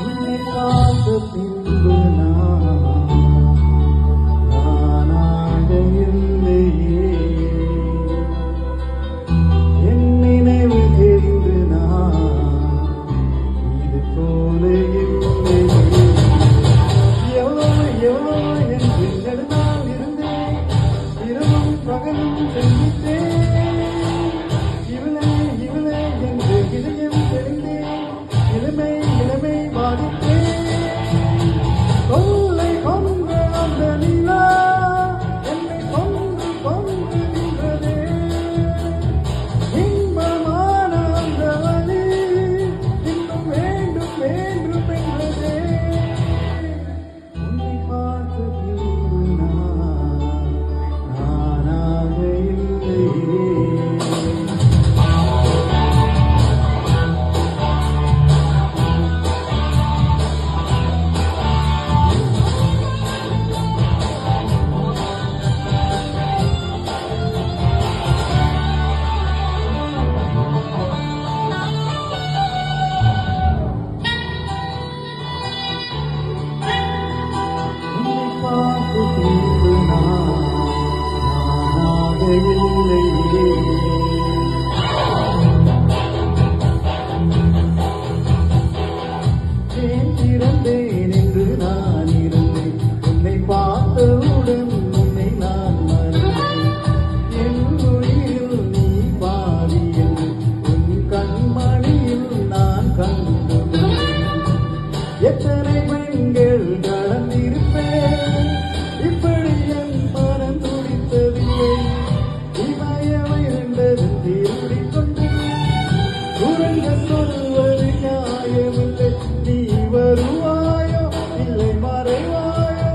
உன்னை பார்த்த பின்பு நானாக இல்லையே. என் நினைவு தெரிந்து இது போல இல்லையே. எவ்வளோ எவ்வளோ என்று நெடுநாள் இருந்தேன், இரவும் பகலும் செஞ்சிட்டேன். இவளே இவளே என்று இதயம் தெரிந்தேன், இளமை இளமை பாதித்தேன். கொள்ளை கொன்ற அந்த நிலா என்னை கொன்று கொன்று நின்றதே. இன்பமான அந்த வழி இன்னும் வேண்டும் வேண்டும் என்றதே. உன்னை பார்த்த பின்பு நானாக இல்லையே. பார்த்து பின்பு நானாக இல்லையே. ஏன் பிறந்தேன் என்று நான் இருந்தேன், உன்னை பார்த்தவுடன் உன்னை நான் மறந்தேன். என் உயிரில் நீ பாதி என்று உன் கண்மணியில் நான் கண்டுள்ளேன். எத்தனை பெண்கள் கடந்திருப்பேன், இப்படி என் மனம் துடித்ததில்லை. இமயமை இரண்டது திருடி கொண்டு உறங்க சொல்வது நியாயமில்லை. நீ வருவாயோ இல்லை மறைவாயோ?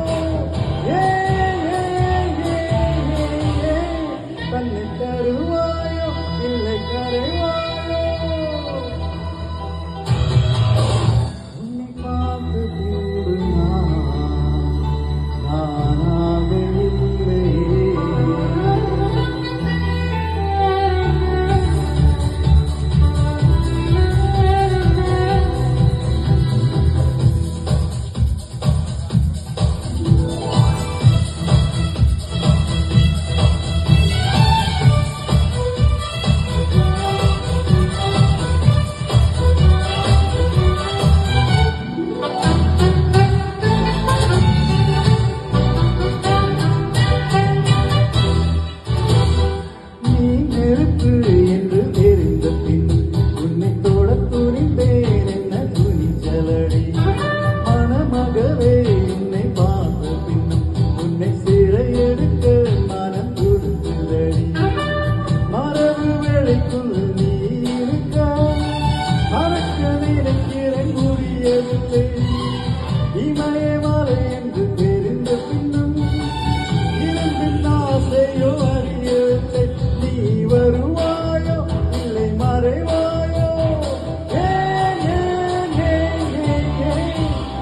தன்னை தருவாயோ இல்லை கரைவாயோ? உன்னை பார்த்து பின்பு நானாக இல்லையே. நீ நெருப்பு என்று தெரிந்த பின் உன்னை தொட துணிந்தேன், என்ன துணிச்சலடி. மணமகவே உன்னை பார்த்த பின் உன்னை சிறை எடுக்க மனம் துடித்ததடி. மரபு வேளைக்குள் நீ இருக்க மறக்க நினைக்கிறேன், முடியவில்லை. இமயமலை என்று தெரிந்த பின்னும் இருந்தின் ஆசையோ அறியவில்லை. நீ வருவாயோ இல்லை மறைவாயோ?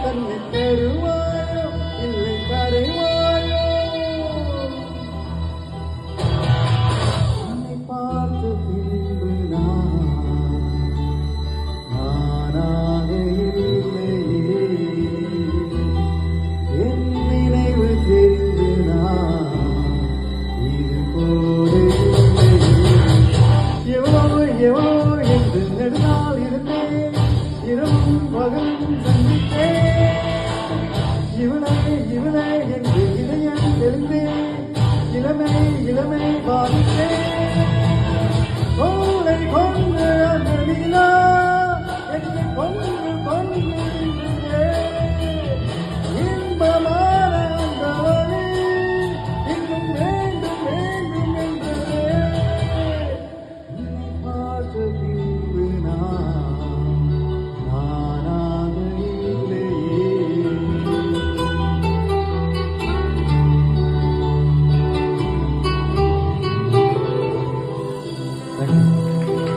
தன்னை தருவாயோ இல்லை கரைவாயோ? உன்னை பார்த்த பின்பு நானாக இல்லையே. என் நினைவு தெரிந்து இது போல இல்லையே. எவ்வளோ எவ்வளோ என்று நெடுநாள் இருந்தேன், இரவும் பகலும் சந்தித்தேன். இவளே இவளே என்று இதயம் தெரிந்தேன், இளமை இளமை பாதி